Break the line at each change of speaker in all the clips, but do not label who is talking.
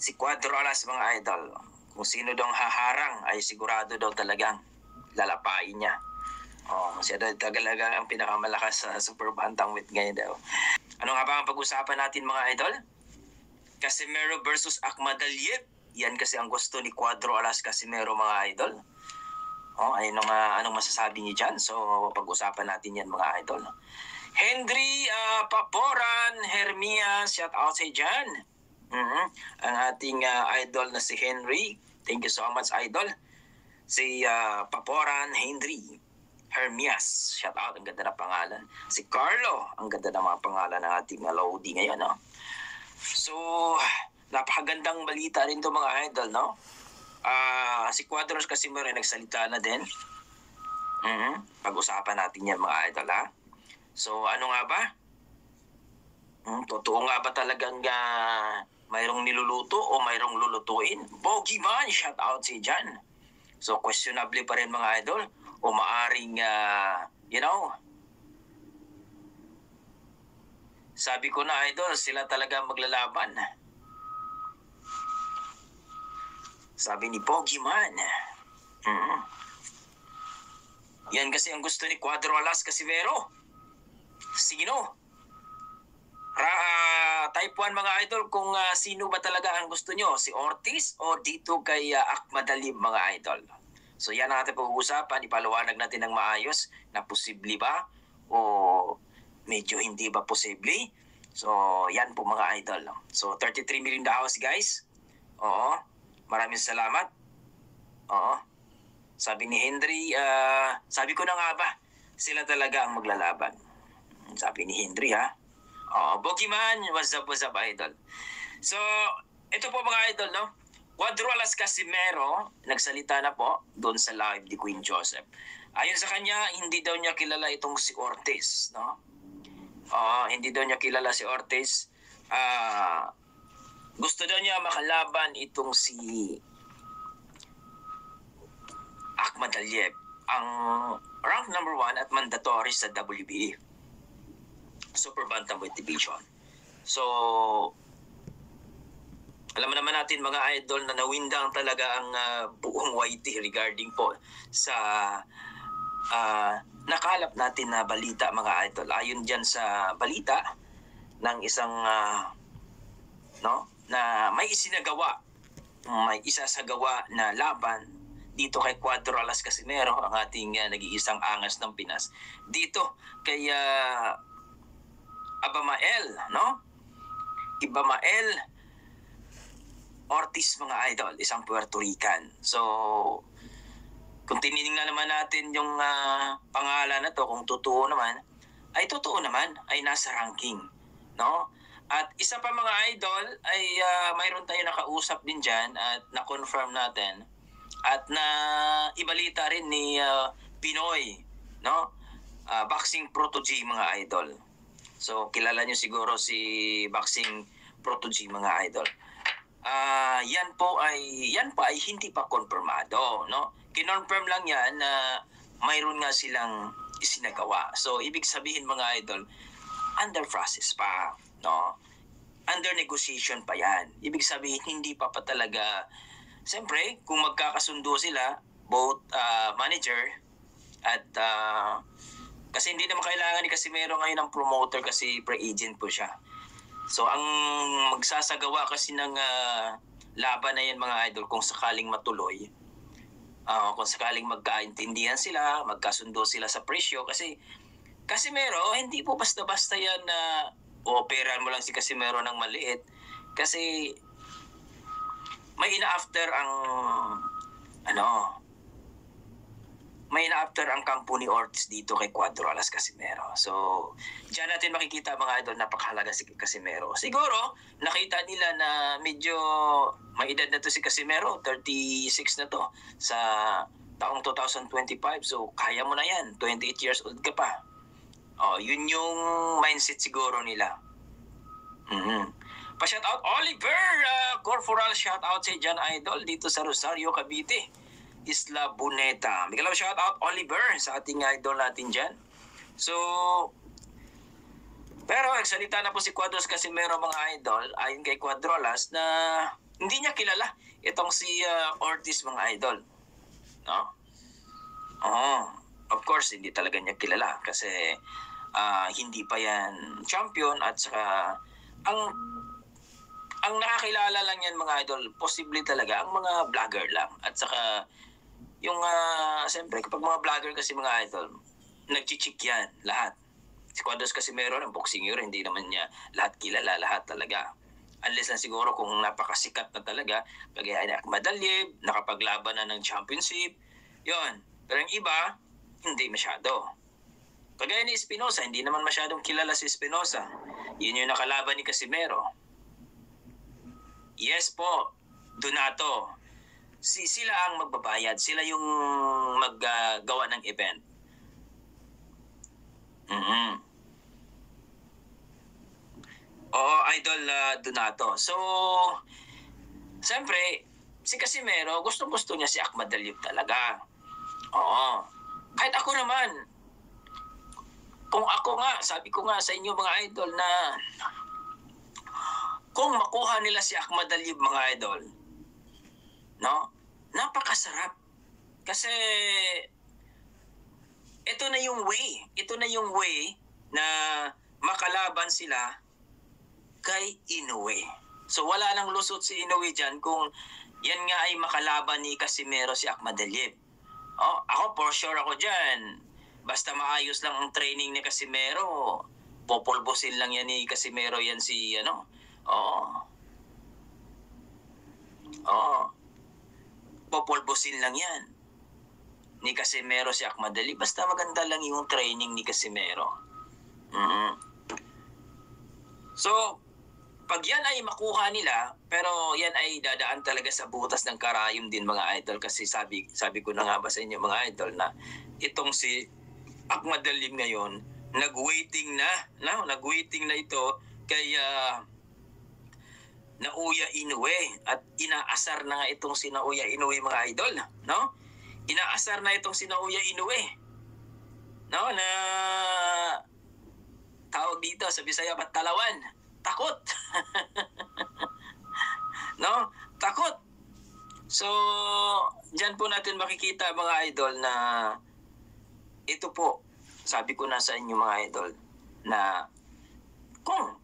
Si Cuadrolas mga idol, kung sino daw haharang ay sigurado daw talagang lalapain niya. Siya daw talaga ang pinakamalakas sa super bantamweight ngayon daw. Ano nga ba ang pag-usapan natin mga idol? Casimero versus Akhmadaliev. Yan kasi ang gusto ni Cuadrolas Casimero mga idol. Anong masasabi niyo dyan? So pag-usapan natin yan mga idol. Henry Paporan Hermias, shout out sa dyan. Ang ating idol na si Henry. Thank you so much idol. Si Paporan Henry Hermias, shout out, ang ganda na pangalan. Si Carlo, ang ganda na mga pangalan ng ating Lodi ngayon, no? So, napakagandang balita rin to mga idol, no? Si Cuadros Casimero ay nagsalita na din. Pag-usapan natin yan mga idol, ha? So, ano nga ba? Totoo nga ba talagang mayroong niluluto o mayroong lulutuin? Bogeyman, shout out si Jan. So, questionable pa rin mga idol. O maaring, sabi ko na idol, sila talaga maglalaban. Sabi ni Bogeyman. Yan kasi ang gusto ni Cuadrolas Casimero. Sino? Type 1 mga idol, kung sino ba talaga ang gusto nyo? Si Ortiz o dito kay Akhmadaliev mga idol? So yan ang ating pag-uusapan. Ipaliwanag natin ng maayos na posible ba o medyo hindi ba posible. So yan po mga idol. So 33 million house guys. Oo. Maraming salamat. Oo. Sabi ni Henry, sabi ko na nga ba, sila talaga ang maglalaban. Sabi ni Henry ha. Bogeyman, what's up idol. So ito po mga idol, no? Cuadrolas Casimero, nagsalita na po doon sa live ni Queen Joseph. Ayon sa kanya, hindi daw niya kilala itong si Ortiz, no? Hindi daw niya kilala si Ortiz. Gusto daw niya makalaban itong si Akhmadaliev, ang rank number 1 at mandatory sa WBA Super Bantamweight Division. So, alam naman natin mga idol na nawindang talaga ang buong YT regarding po sa nakalap natin na balita mga idol. Ayon dyan sa balita ng isang na may isasagawa na laban dito kay Cuadrolas Casimero, ang ating nag-iisang angas ng Pinas. Dito kay Abimael, no? Abimael Ortiz mga idol, isang Puerto Rican. So, kung tinignan naman natin yung pangalan na to, kung totoo naman, ay nasa ranking, no? At isa pa mga idol ay mayroon tayo nakausap din dyan at na-confirm natin at na ibalita rin ni Pinoy, no? Boxing Proto G mga idol. So, kilala nyo siguro si Boxing Proto G mga idol. Yan pa ay hindi pa konfirmado, no? Kinonfirm lang yan na mayroon nga silang isinagawa. So ibig sabihin mga idol, under process pa, no? Under negotiation pa yan. Ibig sabihin hindi pa talaga. Siyempre, kung magkakasundo sila, both manager at kasi hindi naman kailangan ni Casimero ngayon ng promoter kasi pre-agent po siya. So ang magsasagawa kasi ng laban na yan mga idol kung sakaling matuloy, kung sakaling magkaintindihan sila, magkasundo sila sa presyo, kasi Casimero hindi po basta-basta yan na operan mo lang si Casimero ng maliit, kasi may ina-after ang kampo ni Ortiz dito kay Cuadrolas Casimero. So, diyan natin makikita mga idol, napakahalaga si Casimero. Siguro, nakita nila na medyo may edad na to si Casimero, 36 na to sa taong 2025. So, kaya mo na yan, 28 years old ka pa. Yun yung mindset siguro nila. Pa-shoutout Oliver Corporal, shoutout sa dyan idol dito sa Rosario, Cavite, Isla Boneta. Bigalaw shoutout Oliver sa ating idol natin dyan. So, pero nagsalita na po si Cuadros Casimero mga idol, ayon kay Cuadrolas, na Hindi niya kilala itong si Ortiz, mga idol. No? Oo. Of course, hindi talaga niya kilala kasi hindi pa yan champion at saka ang nakakilala lang yan, mga idol, posible talaga ang mga vlogger lang. At saka yung siyempre kapag mga vlogger kasi, mga idol, nagchichik yan lahat. Si Cuadros kasi meron ng boxing yun, hindi naman niya lahat kilala, lahat talaga. Unless na siguro kung napakasikat na talaga, kagaya ni Ahmad Aliev, nakapaglaban na ng championship, yon. Pero yung iba, hindi masyado. Kagaya ni Espinosa, hindi naman masyadong kilala si Espinosa. Yun yung nakalaban ni Casimero. Yes po, Donato. Sila ang magbabayad. Sila yung maggawa ng event. Oo, Idol Donato. So, siyempre, si Casimero, gustong-gusto niya si Ahmad Aliev talaga. Oo. Kahit ako naman, kung ako nga, sabi ko nga sa inyo, mga idol, na kung makuha nila si Ahmad Aliev, mga idol, no? Napakasarap. Kasi ito na yung way. Ito na yung way na makalaban sila kay Inoue. So wala nang lusot si Inoue dyan kung yan nga ay makalaban ni Casimero si Ahmad Aliev. Oh, ako for sure ako dyan. Basta maayos lang ang training ni Casimero, popolbosin lang yan ni Casimero yan si ano. Popolbosin lang yan ni Casimero si Ahmad Aliev. Basta maganda lang yung training ni Casimero. So, pag yan ay makuha nila, pero yan ay dadaan talaga sa butas ng karayom din, mga idol. Kasi sabi ko na nga ba sa inyo, mga idol, na itong si Ahmad Aliev ngayon, nag-waiting na ito kay Naoya Inoue. At inaasar na nga itong si Naoya Inoue, mga idol. No? Inaasar na itong si Naoya Inoue. No? Na tawag dito sa Bisaya, Talawan. Takot. No? Takot. So, dyan po natin makikita, mga idol, na ito po, sabi ko na sa inyo, mga idol, na kung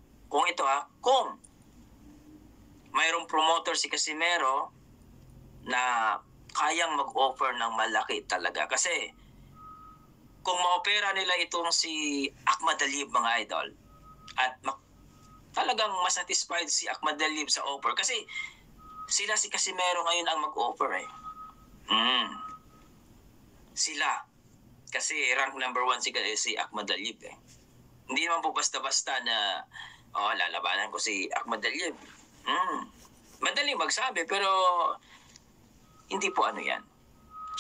mayroong promoter si Casimero na kayang mag-offer ng malaki talaga. Kasi kung ma-opera nila itong si Ahmad Aliev, mga idol, at talagang masatisfied si Ahmad Aliev sa offer, kasi sila si Casimero ngayon ang mag-offer Sila. Kasi rank number 1 si Ahmad Aliev Hindi naman po basta-basta na lalabanan ko si Ahmad Aliev. Madaling magsabi, pero hindi po ano yan.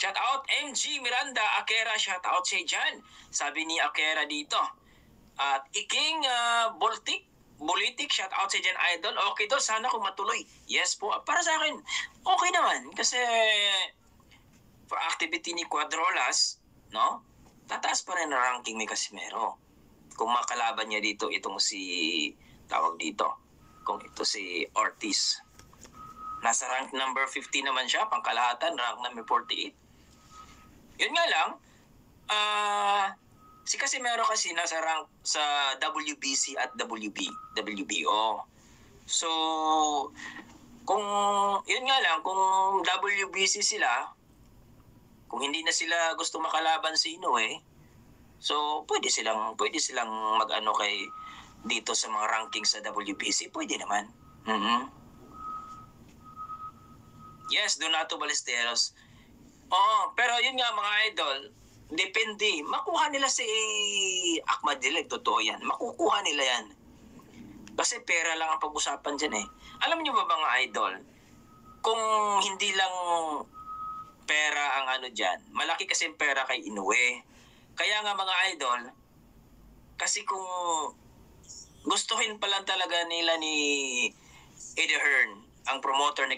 Shout out MG Miranda Akera, shout out siya dyan. Sabi ni Akera dito. At Iking Bulitik, shout out siya dyan, idol. Okay to, sana kung matuloy. Yes po, para sa akin, okay naman. Kasi for activity ni Cuadrolas, no? Tataas pa rin ang ranking ni Casimero. Kung makalaban niya dito itong si kung ito si Ortiz. Nasa rank number 50 naman siya, pangkalahatan, rank number 48. Yun nga lang, si Casimero kasi nasa rank sa WBC at WBO. So, yun nga lang, kung WBC sila, kung hindi na sila gusto makalaban si Inoue, so pwede silang mag-ano kay dito sa mga rankings sa WBC, pwede naman. Yes, Donato Ballesteros. Oo, pero yun nga, mga idol, depende. Makuha nila si Ahmad Aliev, totoo yan. Makukuha nila yan. Kasi pera lang ang pag-usapan dyan Alam niyo ba, mga idol, kung hindi lang pera ang ano dyan, malaki kasi pera kay Inoue. Kaya nga, mga idol, kasi kung gustuhin pa lang talaga nila ni Eddie Hearn, ang promoter ni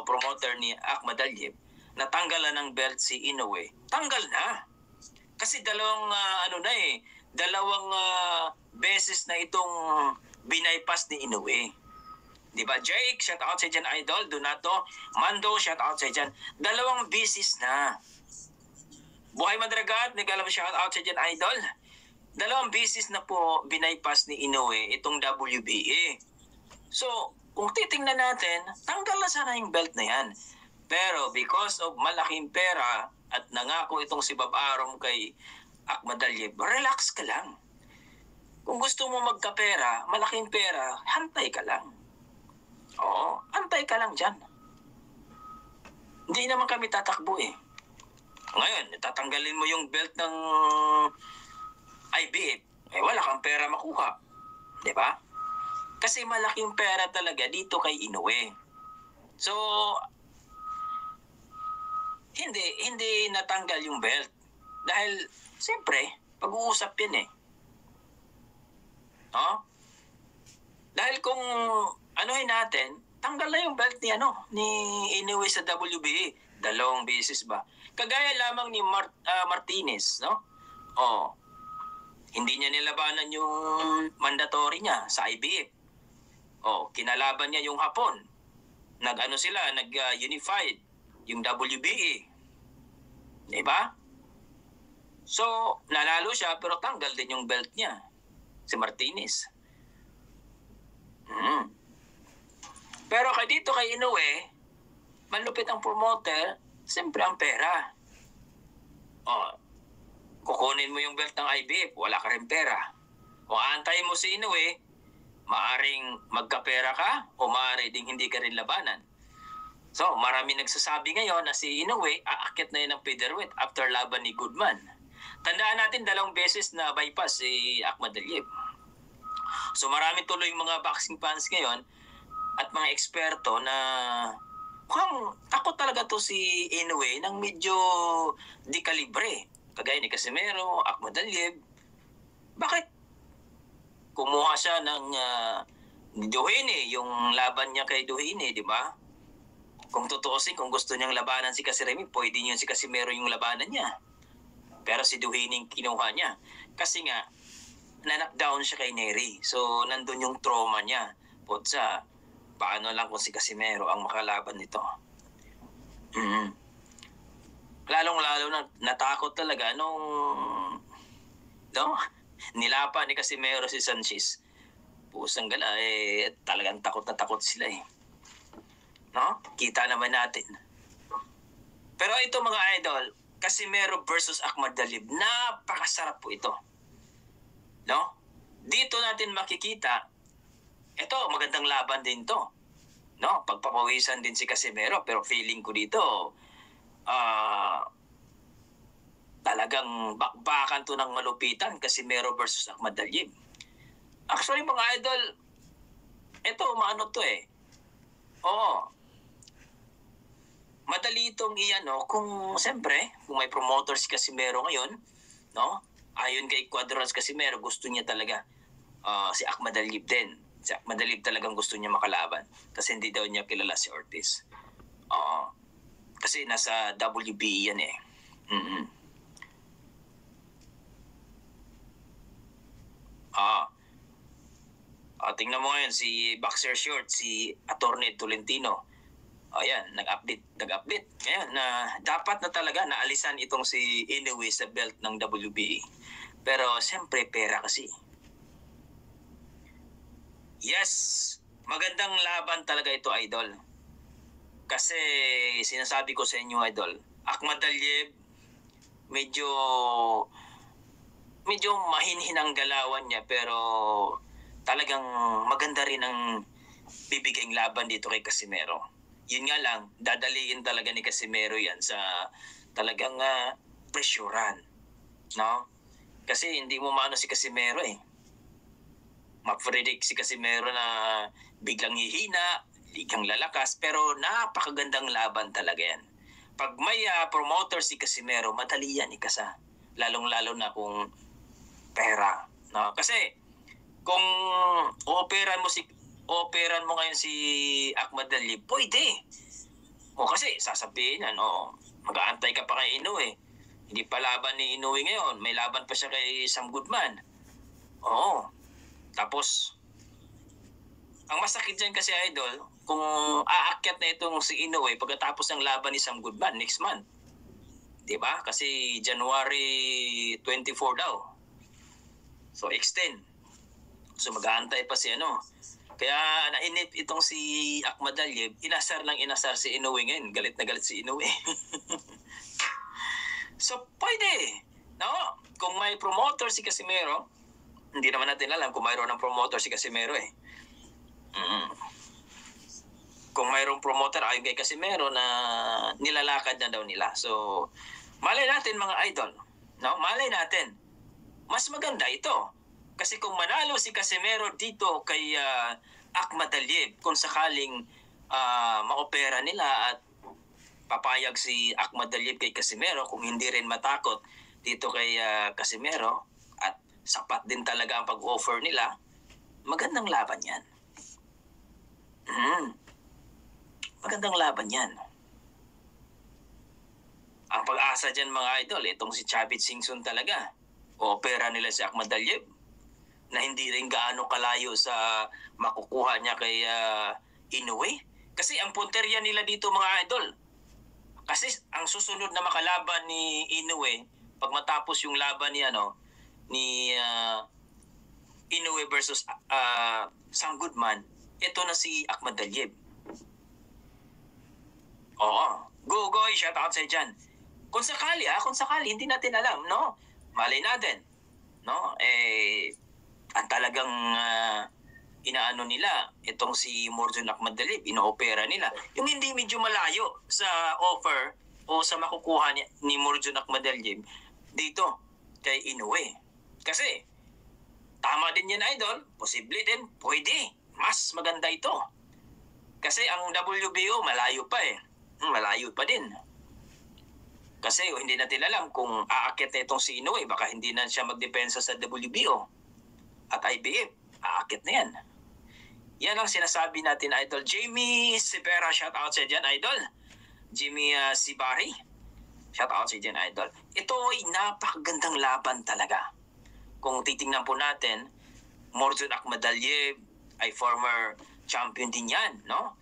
promoter ni Ahmad Aliev, natanggalan ng belt si Inoue, tanggal na. Kasi dalawang beses na itong binaypass ni Inoue. Di ba? Jake, shout out sa dyan, idol. Donato, Mando, shout out sa dyan. 2 bisis na. Buhay Madragat, nag-alam shout out sa dyan, idol. 2 bisis na po binaypass ni Inoue itong WBA. So, kung titingnan natin, tanggal na sana yung belt na yan. Pero because of malaking pera at nangako itong si Bob Arum kay Akhmadaliev, relax ka lang. Kung gusto mo magkapera, malaking pera, hantay ka lang. Oo, antay ka lang dyan. Hindi naman kami tatakbo eh. Ngayon, tatanggalin mo yung belt ng IBF, wala kang pera makuha. Di ba? Kasi malaking pera talaga dito kay Inoue. So, hindi natanggal yung belt. Dahil, siyempre, pag-uusap yan eh. No? Dahil kung anuhin natin, tanggal na yung belt ni Inoue sa WBA. 2 beses ba? Kagaya lamang ni Martinez, no? Oh. Hindi niya nilabanan yung mandatory niya sa IBF. Oh, kinalaban niya yung Hapon. Nag-unified yung WBA. 'Di ba? So, nanalo siya pero tanggal din yung belt niya. Si Martinez. Pero dito kay Inoue, malupit ang promoter, siyempre ang pera. Oh, kukunin mo yung belt ng IBF, wala ka rin pera. Kung aantayin mo si Inoue, maaring magkapera ka o maaari ding hindi ka rin labanan. So, marami nagsasabi ngayon na si Inoue aakyat na yun ng featherweight after laban ni Goodman. Tandaan natin 2 beses na bypass si Akhmadaliev. So marami tuloy yung mga boxing fans ngayon at mga eksperto na mukhang takot talaga to si Inoue ng medyo di kalibre. Kagaya ni Casimero, Akhmadaliev. Bakit kumuha siya ng Duhine, yung laban niya kay Duhine, di ba? Kung tutuusin, kung gusto niyang labanan si Casiremi, pwede niyo si Casimero yung labanan niya. Pero si Duhine kinuha niya. Kasi nga, na-knockdown siya kay Nery. So, nandun yung trauma niya. Putsa, paano lang kung si Casimero ang makalaban nito. Lalong-lalo na natakot talaga nung nilapa ni Casimero si Sanchez. Pusang gala, talagang takot na takot sila eh. No? Kita naman natin. Pero ito mga idol, Casimero versus Akhmadaliev, napakasarap po ito. No? Dito natin makikita, ito magandang laban din to. No? Pagpapawisan din si Casimero, pero feeling ko dito talagang bakbakan to ng malupitan, Casimero versus Akhmadaliev. Actually mga idol, ito maano to eh. Oo. Madali itong kung siyempre, kung may promoter si Casimero ngayon, no? Ayon kay Cuadras Casimero, gusto niya talaga si Akhmadaliev din. Si Akhmadaliev talagang gusto niya makalaban kasi hindi daw niya kilala si Ortiz. Kasi nasa WBA yan eh. Tingnan mo ngayon si Boxer Short, si Attorney Tolentino. Ayan, nag-update. Ayan, na dapat na talaga naalisan itong si Inoue sa belt ng WBA. Pero siyempre pera kasi. Yes, magandang laban talaga ito, idol. Kasi sinasabi ko sa inyo, idol, Akhmadaliev medyo mahinhin ang galawan niya pero talagang maganda rin ang bibigayng laban dito kay Casimero. Yun nga lang, dadaliin talaga ni Casimero yan sa talagang presyuran. No? Kasi hindi mo maano si Casimero eh. Ma-predict si Casimero na biglang hihina, biglang lalakas, pero napakagandang laban talaga yan. Pag may promoter si Casimero, madali yan ikasa. Lalong-lalo na kung pera. No? Kasi kung operan mo ngayon si Akhmadaliev, pwede. Kasi sasabihin yan, mag-aantay ka pa kay Inoue. Hindi pa laban ni Inoue ngayon, may laban pa siya kay Sam Goodman. Tapos ang masakit dyan kasi, Idol, kung aakyat na itong si Inoue pagkatapos ng laban ni Sam Goodman next month. Diba? Kasi January 24 daw. So, extend. So, mag-aantay pa si ano. Kaya nainip itong si Ahmad Aliyev, inasar si Inoue ngayon. Galit na galit si Inoue. So, pwede. No? Kung may promoter si Casimero, hindi naman natin alam kung mayroon ng promoter si Casimero eh. Kung mayroong promoter ayon kay Casimero na nilalakad na daw nila. So, malay natin mga idol. No? Malay natin. Mas maganda ito. Kasi kung manalo si Casimero dito kay Ahmad Aliyev, kung sakaling maopera nila at papayag si Ahmad Aliyev kay Casimero, kung hindi rin matakot dito kay Casimero at sapat din talaga ang pag-offer nila, magandang laban yan. Magandang laban yan. Ang pag-asa dyan mga idol, itong si Chavit Singson talaga. O-opera nila si Ahmad Aliyev na hindi rin gaano kalayo sa makukuha niya kay Inoue. Kasi ang punteriya nila dito mga idol, kasi ang susunod na makalaban ni Inoue, pag matapos yung laban ni Inoue versus Sam Goodman, ito na si Ahmad Aliyev. Oo. Go, shout out sa'yo dyan. Kung sakali, hindi natin alam, no? Malay natin. No? Ang talagang inaano nila, itong si Morjon Ahmad Aliyev, ino-opera nila. Yung hindi medyo malayo sa offer o sa makukuha ni Morjon Ahmad Aliyev dito kay Inoue. Kasi, tama din yan, idol. Posible din. Pwede. Mas maganda ito. Kasi ang WBO, malayo pa eh. Malayo pa din. Kasi hindi natin alam kung aakyat na itong si Inoue, baka hindi na siya magdepensa sa WBO at IBF. Aakyat na yan. Yan ang sinasabi natin, idol. Jamie Sibera, shout out sa dyan, idol. Jimmy Sibari, shout out sa dyan, idol. Ito ay napakagandang laban talaga. Kung titingnan po natin, Morjon Ahmad Aliyev ay former champion din yan, no?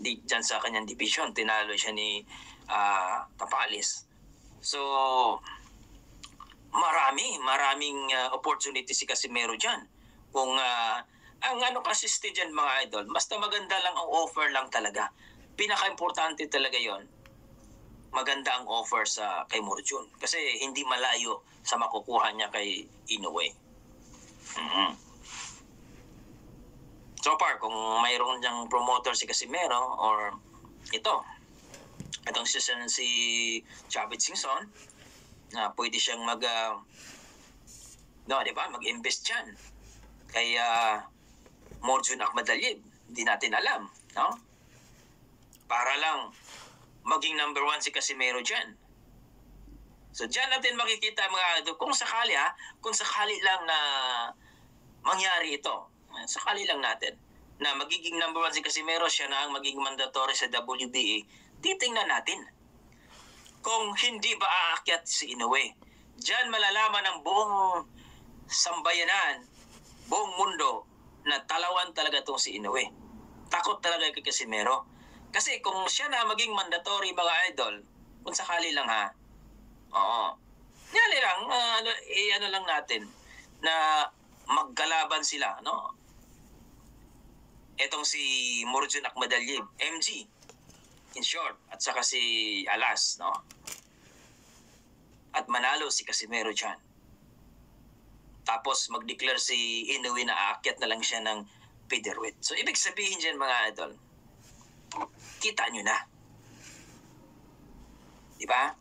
Dyan sa kanyang division, tinalo siya ni Tapalis. So, maraming opportunity si Casimero dyan. Kung ang kasi dyan mga idol, basta maganda lang ang offer lang talaga. Pinaka-importante talaga yon, maganda ang offer kay Morjon. Kasi hindi malayo sa makukuha niya kay Inoue. So far, kung mayroon niyang promoter si Casimero or itong season si Chavit Singson, na pwede siyang mag-invest dyan kay Morjon Ahmad Aliyev. Hindi natin alam, no? Para lang maging number 1 si Casimero dyan. So dyan natin makikita mga, kung sakali lang na mangyari ito, sakali lang natin na magiging number 1 si Casimero, siya na ang magiging mandatory sa WBA, titingnan natin kung hindi ba aakyat si Inoue. Diyan malalaman ng buong sambayanan, buong mundo, na talawan talaga itong si Inoue. Takot talaga kay Casimero. Kasi kung siya na maging mandatory mga idol, kung sakali lang ha, ano lang natin, na maggalaban sila, no? Etong si Morjon Ahmad Aliyev, MG, in short, at saka si Alas, no? At manalo si Casimero dyan. Tapos mag-declare si Inoue na aakyat na lang siya ng featherweight. So ibig sabihin dyan mga idol, kita nyo na. Diba?